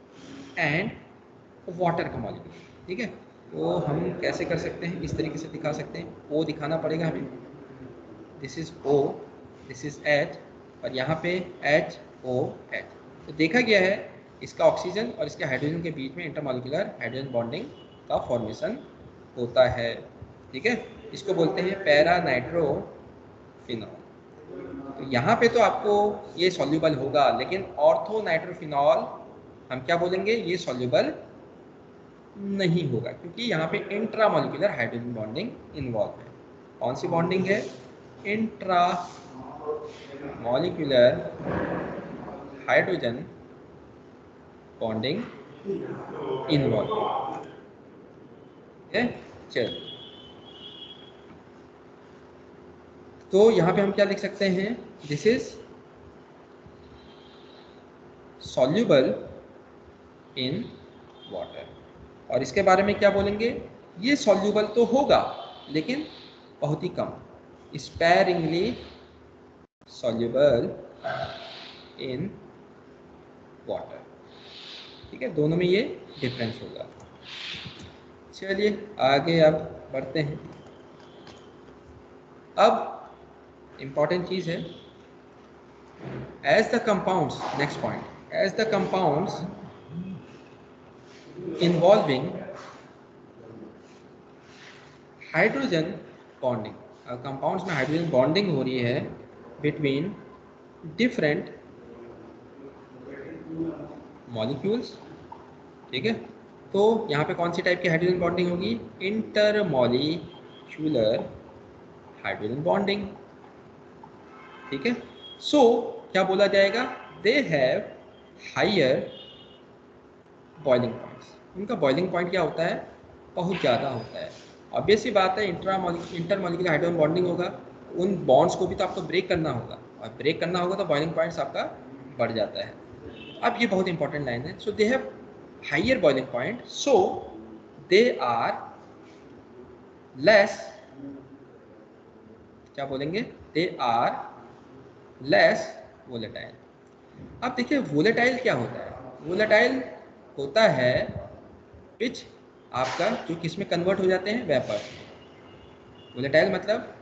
एंड वाटर का मॉलिक्यूल, ठीक है। तो हम कैसे कर सकते हैं? इस तरीके से दिखा सकते हैं, O दिखाना पड़ेगा हमें, this is O, this is H और यहाँ पे HOH। तो देखा गया है इसका ऑक्सीजन और इसके हाइड्रोजन के बीच में इंटरमॉलिक्यूलर हाइड्रोजन बॉन्डिंग का फॉर्मेशन होता है, ठीक है। इसको बोलते हैं पैरा नाइट्रोफिनॉल। तो यहाँ पे तो आपको ये सॉल्यूबल होगा, लेकिन ऑर्थो नाइट्रोफिनॉल हम क्या बोलेंगे? ये सॉल्यूबल नहीं होगा क्योंकि यहाँ पे इंट्रामॉलिक्यूलर हाइड्रोजन बॉन्डिंग इन्वॉल्व है, कौन सी बॉन्डिंग है? Intra molecular hydrogen bonding involve है। चल, तो यहाँ पे हम क्या लिख सकते हैं? This is soluble in water. और इसके बारे में क्या बोलेंगे? ये सॉल्यूबल तो होगा लेकिन बहुत ही कम, स्पेरिंगली सॉल्यूबल इन वाटर। ठीक है, दोनों में ये डिफरेंस होगा। चलिए आगे अब बढ़ते हैं। अब इंपॉर्टेंट चीज है, as the compounds, next point, as the compounds involving hydrogen bonding, compounds में हाइड्रोजन बॉन्डिंग हो रही है बिटवीन डिफरेंट मॉलिक्यूल्स। ठीक है, तो यहाँ पे कौन सी टाइप की हाइड्रोजन बॉन्डिंग होगी? Intermolecular hydrogen bonding. ठीक है, सो क्या बोला जाएगा? They have higher boiling points. उनका बॉइलिंग पॉइंट क्या होता है? बहुत ज़्यादा होता है। ऑब्वियस सी बात है, इंटरमॉलिक्यूलर हाइड्रोजन बॉन्डिंग होगा, उन बॉन्ड्स को भी तो आपको ब्रेक करना होगा, और ब्रेक करना होगा तो बॉइलिंग पॉइंट्स आपका बढ़ जाता है। अब ये बहुत इंपॉर्टेंट लाइन है, so they have higher boiling point, so they are less, क्या बोलेंगे? They are less volatile. अब देखिए वोलेटाइल क्या होता है? वोलेटाइल होता है विच आपका जो किस में कन्वर्ट हो जाते हैं? वेपर। वोलेटाइल मतलब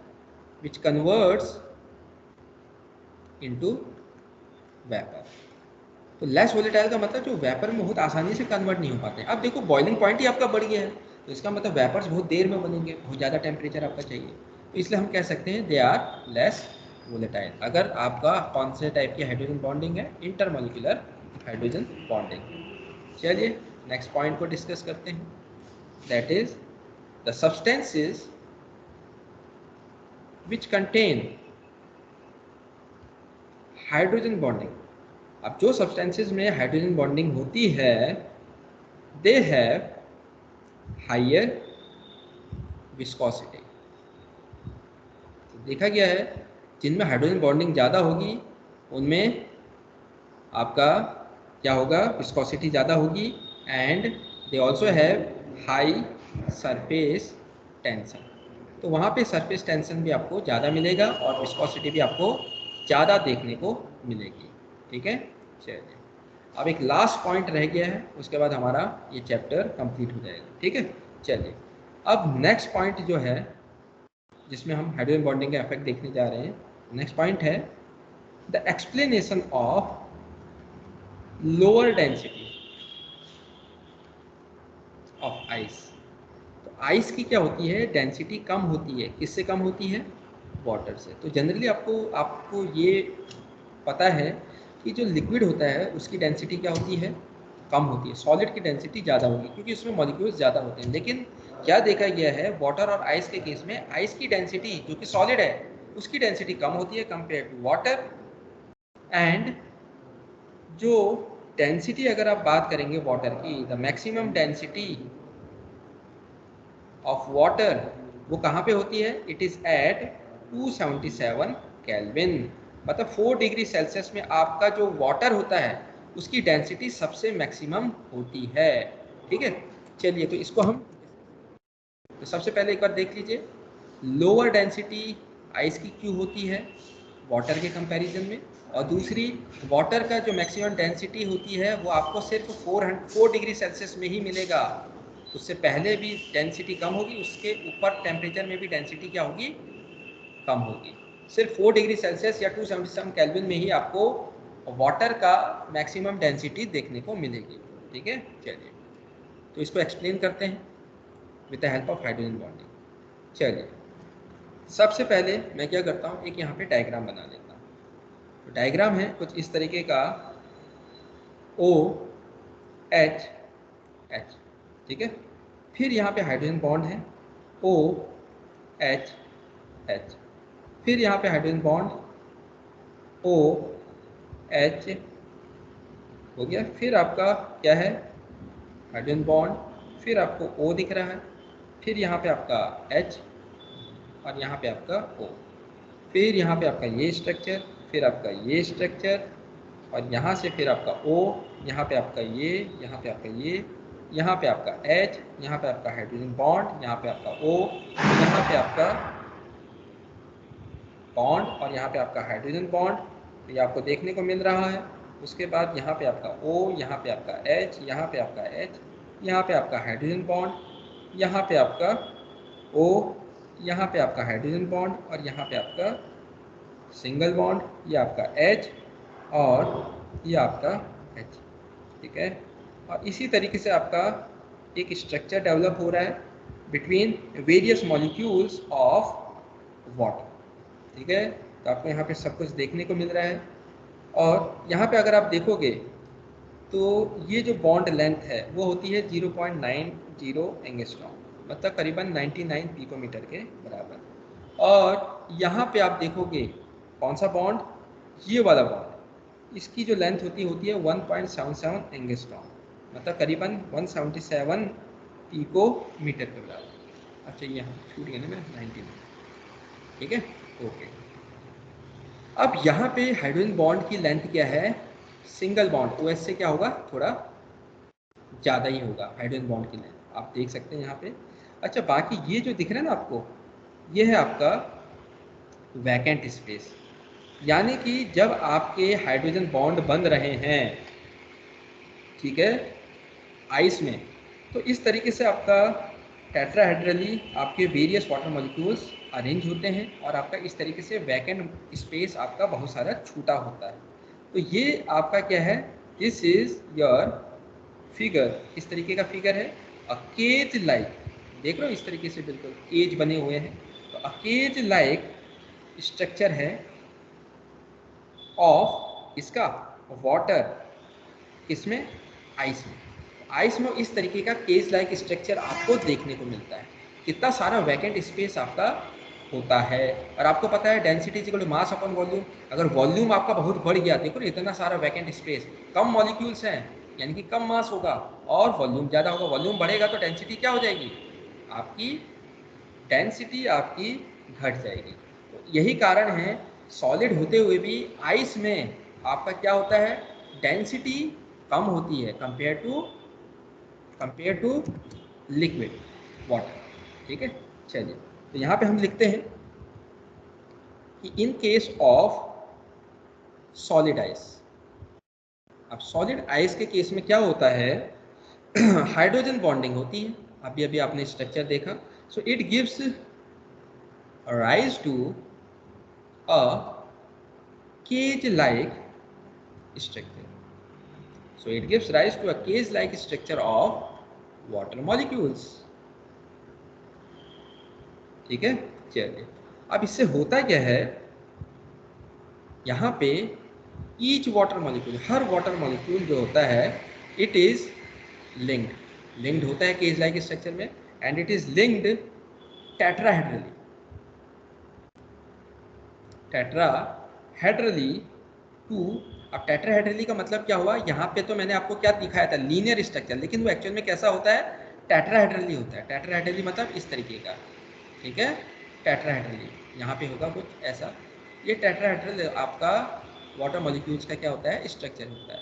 विच कन्वर्ट्स इनटू वेपर। तो लेस वोलेटाइल का मतलब जो वेपर में बहुत आसानी से कन्वर्ट नहीं हो पाते हैं। अब देखो बॉइलिंग पॉइंट ही आपका बढ़ गया है, तो इसका मतलब वेपर्स बहुत देर में बनेंगे, बहुत ज़्यादा टेम्परेचर आपका चाहिए, तो इसलिए हम कह सकते हैं दे आर लेस वोलेटाइल। अगर आपका कौन से टाइप की हाइड्रोजन बॉन्डिंग है? Intermolecular hydrogen bonding. चलिए नेक्स्ट पॉइंट को डिस्कस करते हैं, that is the substances which contain hydrogen bonding. अब जो सब्सटेंसेस में हाइड्रोजन बॉन्डिंग होती है, दे हैव हायर विस्कोसिटी। तो देखा गया है जिनमें हाइड्रोजन बॉन्डिंग ज़्यादा होगी उनमें आपका क्या होगा? विस्कोसिटी ज़्यादा होगी, and they also have high surface tension. तो वहाँ पे सरफेस टेंशन भी आपको ज़्यादा मिलेगा और विस्कोसिटी भी आपको ज़्यादा देखने को मिलेगी। ठीक है, चलिए अब एक लास्ट पॉइंट रह गया है, उसके बाद हमारा ये चैप्टर कंप्लीट हो जाएगा। ठीक है, चलिए अब नेक्स्ट पॉइंट जो है जिसमें हम हाइड्रोजन बॉन्डिंग का इफेक्ट देखने जा रहे हैं, नेक्स्ट पॉइंट है the explanation of lower density of ice. तो आइस की क्या होती है? डेंसिटी कम होती है। किससे कम होती है? वाटर से। तो जनरली आपको आपको ये पता है कि जो लिक्विड होता है उसकी डेंसिटी क्या होती है? कम होती है। सॉलिड की डेंसिटी ज़्यादा होगी क्योंकि उसमें मॉलिक्यूल्स ज़्यादा होते हैं। लेकिन क्या देखा गया है, वाटर और आइस के केस में आइस की डेंसिटी जो कि सॉलिड है उसकी डेंसिटी कम होती है कंपेयर टू वाटर। एंड जो डेंसिटी अगर आप बात करेंगे वाटर की, the maximum density of water वो कहाँ पे होती है? It is at 277 kelvin. मतलब 4 डिग्री सेल्सियस में आपका जो वाटर होता है उसकी डेंसिटी सबसे मैक्सिमम होती है। ठीक है, चलिए तो इसको हम, तो सबसे पहले एक बार देख लीजिए लोअर डेंसिटी आइस की क्यों होती है वाटर के कंपैरिजन में, और दूसरी वाटर का जो मैक्सिमम डेंसिटी होती है वो आपको सिर्फ 4 डिग्री सेल्सियस में ही मिलेगा। उससे पहले भी डेंसिटी कम होगी, उसके ऊपर टेम्परेचर में भी डेंसिटी क्या होगी? कम होगी। सिर्फ 4 डिग्री सेल्सियस या 277 केल्विन में ही आपको वाटर का मैक्सिमम डेंसिटी देखने को मिलेगी। ठीक है, चलिए तो इसको एक्सप्लेन करते हैं with the help of hydrogen bonding. चलिए सबसे पहले मैं क्या करता हूँ, एक यहाँ पे डायग्राम बना लेता हूँ। तो डायग्राम है कुछ इस तरीके का, ओ एच एच। ठीक है, फिर यहाँ पे हाइड्रोजन बॉन्ड है ओ एच H। फिर यहाँ पे हाइड्रोजन बॉन्ड O H हो गया। फिर आपका क्या है, हाइड्रोजन बॉन्ड, फिर आपको O दिख रहा है, फिर यहाँ पे आपका H और यहाँ पे आपका O, फिर यहाँ पे आपका ये स्ट्रक्चर, फिर आपका ये स्ट्रक्चर, और यहाँ से फिर आपका O, यहाँ पे आपका ये, यहाँ पे आपका ये, यहाँ पे आपका H, यहाँ पे आपका हाइड्रोजन बॉन्ड, यहाँ पे आपका O, यहाँ पे आपका बॉन्ड और यहाँ पे आपका हाइड्रोजन बॉन्ड, तो ये आपको देखने को मिल रहा है। उसके बाद यहाँ पे आपका O, यहाँ पे आपका H, यहाँ पे आपका H, यहाँ पे आपका हाइड्रोजन बॉन्ड, यहाँ पे आपका O, यहाँ पे आपका हाइड्रोजन बॉन्ड और यहाँ पे आपका सिंगल बॉन्ड, ये आपका H और ये आपका H, ठीक है। और इसी तरीके से आपका एक स्ट्रक्चर डेवलप हो रहा है between various molecules of water, ठीक है। तो आपको यहाँ पे सब कुछ देखने को मिल रहा है। और यहाँ पे अगर आप देखोगे तो ये जो बॉन्ड लेंथ है वो होती है 0.90 एंगस्ट्रॉम, मतलब करीबन 99 पिकोमीटर के बराबर। और यहाँ पे आप देखोगे कौन सा बॉन्ड, ये वाला बॉन्ड, इसकी जो लेंथ होती है 1.77 एंगस्ट्रॉम, मतलब करीबन 177 पिकोमीटर के बराबर। अच्छा ये हम छूट गए ना मेरा 19, ठीक है, ओके। अब यहाँ पे हाइड्रोजन बॉन्ड की लेंथ क्या है, सिंगल बॉन्ड OH से क्या होगा, थोड़ा ज़्यादा ही होगा हाइड्रोजन बॉन्ड की लेंथ, आप देख सकते हैं यहाँ पे। अच्छा बाकी ये जो दिख रहा है ना आपको, ये है आपका वैकेंट स्पेस, यानी कि जब आपके हाइड्रोजन बॉन्ड बन रहे हैं, ठीक है, आइस में, तो इस तरीके से आपका टेट्राहेड्रली आपके वेरियस वाटर मॉलिक्यूल्स अरेंज होते हैं और आपका इस तरीके से वैकेंट स्पेस आपका बहुत सारा छूटा होता है। तो ये आपका क्या है, दिस इज योर फिगर, इस तरीके का फिगर है। अ केज लाइक, देख रहे हो इस तरीके से बिल्कुल केज बने हुए हैं, तो अ केज लाइक स्ट्रक्चर है ऑफ इसका वाटर, इसमें आइस में, आइस में इस तरीके का केज लाइक स्ट्रक्चर आपको देखने को मिलता है। कितना सारा वैकेंट स्पेस आपका होता है। और आपको पता है density equal to mass upon volume, अगर वॉल्यूम आपका बहुत बढ़ गया, देखो इतना सारा वैकेंट स्पेस, कम मॉलिक्यूल्स हैं यानी कि कम मास होगा, और वॉल्यूम ज़्यादा होगा, वॉल्यूम बढ़ेगा तो डेंसिटी क्या हो जाएगी, आपकी डेंसिटी आपकी घट जाएगी। तो यही कारण है सॉलिड होते हुए भी आइस में आपका क्या होता है, डेंसिटी कम होती है कंपेयर टू लिक्विड वाटर, ठीक है। चलिए तो यहाँ पे हम लिखते हैं कि in case of solid ice, अब सॉलिड आइस के केस में क्या होता है, हाइड्रोजन बॉन्डिंग होती है, अभी अभी आपने स्ट्रक्चर देखा। So it gives rise to a cage like structure. So it gives rise to a cage-like structure of water molecules. ठीक है, चलिए अब इससे होता क्या है, यहाँ पे each water molecule, हर water molecule जो होता है, it is linked होता है cage-like structure में, and it is linked tetrahedrally to, अब टेट्राहेड्रली का मतलब क्या हुआ, यहाँ पे तो मैंने आपको क्या दिखाया था, लीनियर स्ट्रक्चर, लेकिन वो एक्चुअल में कैसा होता है, टेट्राहेड्रली होता है। टेट्राहेड्रली मतलब इस तरीके का, ठीक है, टेट्राहेड्रली यहाँ पे होगा कुछ ऐसा। ये टेट्राहेड्रल आपका वाटर मॉलिक्यूल्स का क्या होता है, स्ट्रक्चर होता है।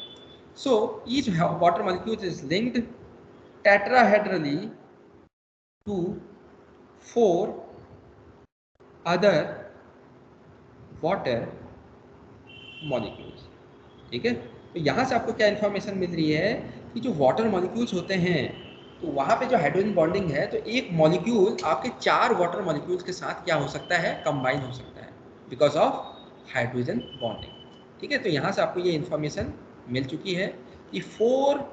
So each water molecules is linked tetrahedrally to 4 other water molecules, ठीक है। तो यहाँ से आपको क्या इन्फॉर्मेशन मिल रही है कि जो वाटर मॉलिक्यूल्स होते हैं, तो वहाँ पे जो हाइड्रोजन बॉन्डिंग है, तो एक मॉलिक्यूल आपके 4 वाटर मॉलिक्यूल्स के साथ क्या हो सकता है, कंबाइन हो सकता है बिकॉज ऑफ हाइड्रोजन बॉन्डिंग, ठीक है। तो यहाँ से आपको ये इन्फॉर्मेशन मिल चुकी है कि 4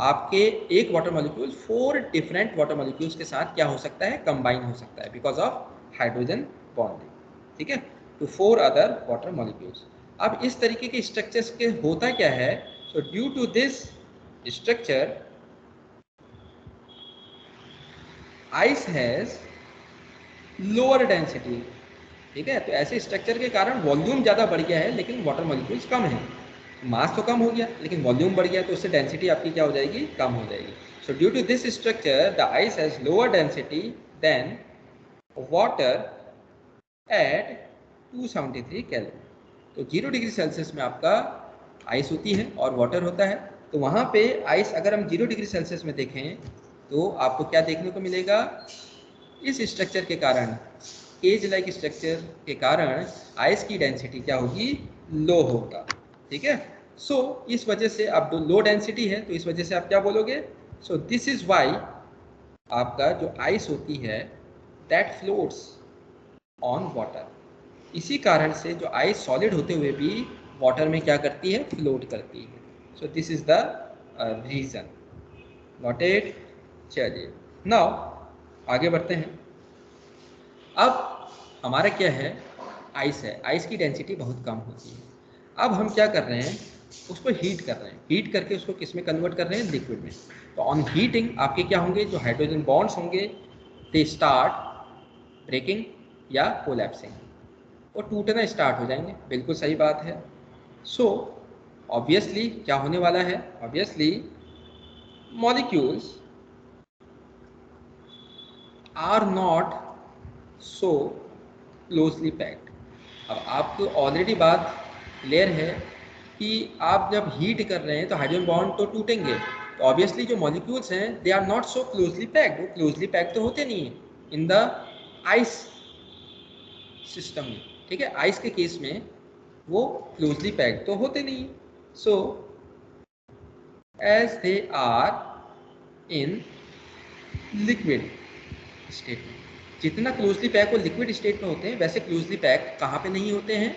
आपके एक water molecule 4 different water molecules के साथ क्या हो सकता है, कंबाइन हो सकता है बिकॉज ऑफ हाइड्रोजन बॉन्डिंग, ठीक है, टू 4 अदर वाटर मॉलिक्यूल्स। अब इस तरीके के स्ट्रक्चर्स के होता क्या है, so due to this structure ice has lower density, ठीक है। तो ऐसे स्ट्रक्चर के कारण वॉल्यूम ज़्यादा बढ़ गया है लेकिन वाटर मॉलिक्यूल्स कम है। मास तो कम हो गया लेकिन वॉल्यूम बढ़ गया, तो उससे डेंसिटी आपकी क्या हो जाएगी, कम हो जाएगी। So due to this structure the ice has lower density than water at 273 kelvin. तो 0 डिग्री सेल्सियस में आपका आइस होती है और वाटर होता है। तो वहाँ पे आइस अगर हम 0 डिग्री सेल्सियस में देखें तो आपको क्या देखने को मिलेगा, इस स्ट्रक्चर के कारण, केज लाइक स्ट्रक्चर के कारण आइस की डेंसिटी क्या होगी, लो होगा, ठीक है। सो इस वजह से अब लो डेंसिटी है तो इस वजह से आप क्या बोलोगे, सो दिस इज वाई आपका जो आइस होती है दैट फ्लोट्स ऑन वाटर। इसी कारण से जो आइस सॉलिड होते हुए भी वाटर में क्या करती है, फ्लोट करती है। So this is the reason, got it. चलिए नाउ आगे बढ़ते हैं। अब हमारा क्या है, आइस है, आइस की डेंसिटी बहुत कम होती है। अब हम क्या कर रहे हैं, उसको हीट कर रहे हैं, हीट करके उसको किस में कन्वर्ट कर रहे हैं, लिक्विड में। तो ऑन हीटिंग आपके क्या होंगे, जो हाइड्रोजन बॉन्ड्स होंगे दे स्टार्ट ब्रेकिंग या कोलैप्सिंग, वो टूटना स्टार्ट हो जाएंगे, बिल्कुल सही बात है। सो ऑब्वियसली क्या होने वाला है, obviously molecules are not so closely packed. अब आपको ऑलरेडी बात क्लियर है कि आप जब हीट कर रहे हैं तो हाइड्रोजन बॉन्ड तो टूटेंगे, तो ऑब्वियसली जो मॉलिक्यूल्स हैं they are not so closely packed, वो क्लोजली पैक्ड तो होते नहीं हैं इन द आइस सिस्टम में, ठीक है। आइस के केस में वो क्लोजली पैक्ड तो होते नहीं। So as they are in liquid state में, जितना क्लोजली पैक वो लिक्विड स्टेट में होते हैं वैसे क्लोजली पैक कहाँ पे नहीं होते हैं,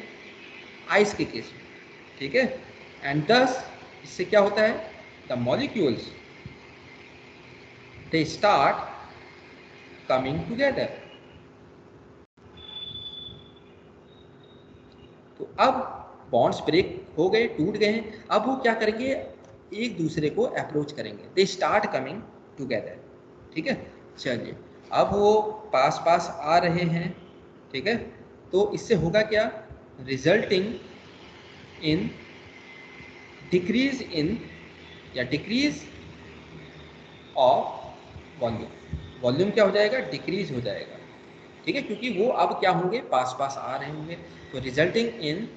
आइस के केस में, ठीक है। एंड दस इससे क्या होता है, the molecules they start coming together. तो अब बॉन्ड्स ब्रेक हो गए, टूट गए हैं, अब वो क्या करेंगे, एक दूसरे को अप्रोच करेंगे, दे स्टार्ट कमिंग टुगेदर, ठीक है। चलिए अब वो पास पास आ रहे हैं, ठीक है। तो इससे होगा क्या, रिजल्टिंग इन डिक्रीज इन या डिक्रीज ऑफ वॉल्यूम, वॉल्यूम क्या हो जाएगा, डिक्रीज हो जाएगा, ठीक है, क्योंकि वो अब क्या होंगे, पास पास आ रहे होंगे। तो resulting in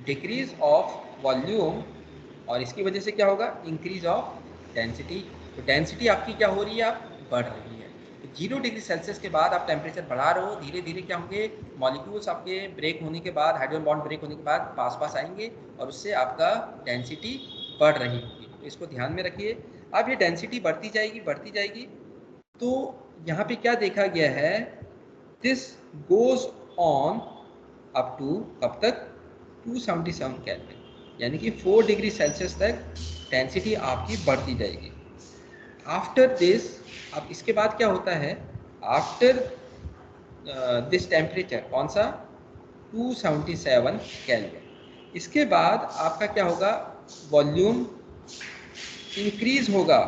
decrease of volume, और इसकी वजह से क्या होगा, इंक्रीज ऑफ डेंसिटी। तो डेंसिटी आपकी क्या हो रही है, आप बढ़ रही है। तो 0 डिग्री सेल्सियस के बाद आप टेम्परेचर बढ़ा रहे हो, धीरे धीरे क्या होंगे, मॉलिक्यूल्स आपके ब्रेक होने के बाद, हाइड्रोजन बॉन्ड ब्रेक होने के बाद पास पास आएंगे और उससे आपका डेंसिटी बढ़ रही होगी। तो इसको ध्यान में रखिए। अब ये डेंसिटी बढ़ती जाएगी बढ़ती जाएगी, तो यहाँ पे क्या देखा गया है, this goes on up to कब तक, 277 केल्विन, यानी कि 4 डिग्री सेल्सियस तक डेंसिटी आपकी बढ़ती जाएगी। आफ्टर दिस, अब इसके बाद क्या होता है, आफ्टर दिस टेम्परेचर कौन सा, 277 केल्विन, इसके बाद आपका क्या होगा, वॉल्यूम इंक्रीज होगा।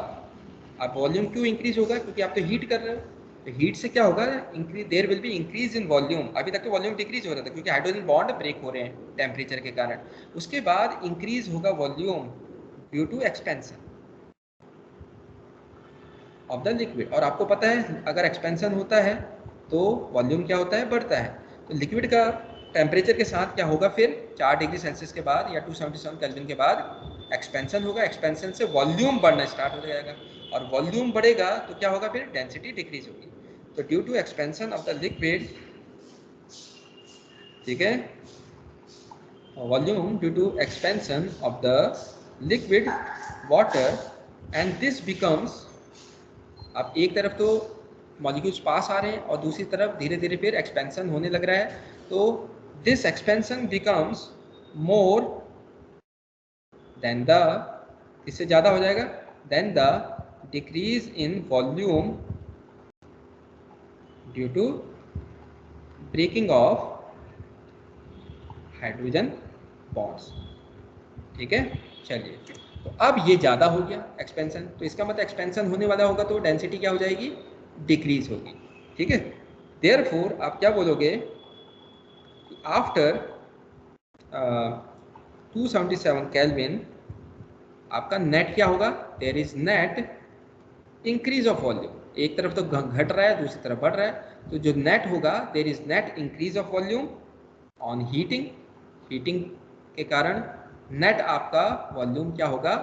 अब वॉल्यूम क्यों इंक्रीज होगा, क्योंकि आप तो हीट कर रहे हो, तो हीट से क्या होगा, increase, there will be increase in volume. अभी तक तो वॉल्यूम डिक्रीज हो रहा था क्योंकि हाइड्रोजन बॉन्ड ब्रेक हो रहे हैं टेम्परेचर के कारण, उसके बाद इंक्रीज होगा volume due to expansion of the liquid. और आपको पता है अगर एक्सपेंशन होता है तो वॉल्यूम क्या होता है, बढ़ता है। तो लिक्विड का टेम्परेचर के साथ क्या होगा, फिर 4 डिग्री सेल्सियस के बाद या 277 केल्विन के बाद एक्सपेंशन होगा, एक्सपेंशन से वॉल्यूम बढ़ना स्टार्ट हो जाएगा, और वॉल्यूम बढ़ेगा तो क्या होगा, फिर डेंसिटी डिक्रीज होगी। तो due to expansion of the liquid, ठीक है, volume due to expansion of the liquid water, and this becomes, अब एक तरफ तो मॉलिक्यूल्स पास आ रहे हैं और दूसरी तरफ धीरे धीरे फिर एक्सपेंशन होने लग रहा है, तो this expansion becomes more than the, इससे ज़्यादा हो जाएगा, than the decrease in volume due to breaking of hydrogen bonds, ठीक है। चलिए तो अब ये ज़्यादा हो गया एक्सपेंशन, तो इसका मतलब एक्सपेंशन होने वाला होगा तो डेंसिटी क्या हो जाएगी, डिक्रीज होगी, ठीक है। देयरफॉर आप क्या बोलोगे, आफ्टर 277 केल्विन आपका नेट क्या होगा, there is net increase of volume. एक तरफ तो घट रहा है, दूसरी तरफ बढ़ रहा है, तो जो नेट होगा there is net increase of volume on heating. Heating के कारण नेट आपका वॉल्यूम क्या होगा,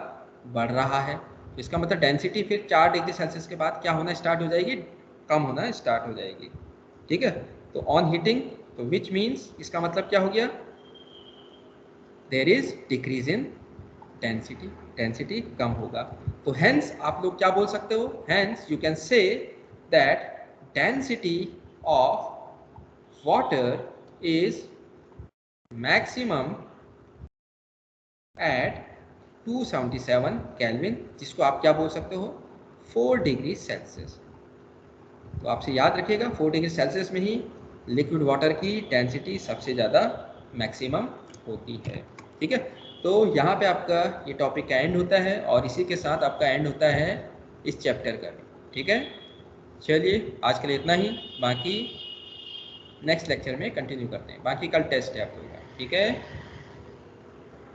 बढ़ रहा है। तो इसका मतलब डेंसिटी फिर 4 डिग्री सेल्सियस के बाद क्या होना स्टार्ट हो जाएगी, कम होना स्टार्ट हो जाएगी। ठीक है, तो ऑन हीटिंग, तो विच मीन्स इसका मतलब क्या हो गया, there is decrease in density, density कम होगा। तो हेंस आप लोग क्या बोल सकते हो, hence you can say that density of water is maximum at 277 kelvin, जिसको आप क्या बोल सकते हो, 4 डिग्री सेल्सियस। तो आपसे याद रखिएगा 4 डिग्री सेल्सियस में ही लिक्विड वाटर की डेंसिटी सबसे ज़्यादा मैक्सिमम होती है। ठीक है, तो यहाँ पे आपका ये टॉपिक का एंड होता है और इसी के साथ आपका एंड होता है इस चैप्टर का भी। ठीक है, चलिए आज के लिए इतना ही, बाकी नेक्स्ट लेक्चर में कंटिन्यू करते हैं। बाकी कल टेस्ट है आप लोगों का। ठीक है।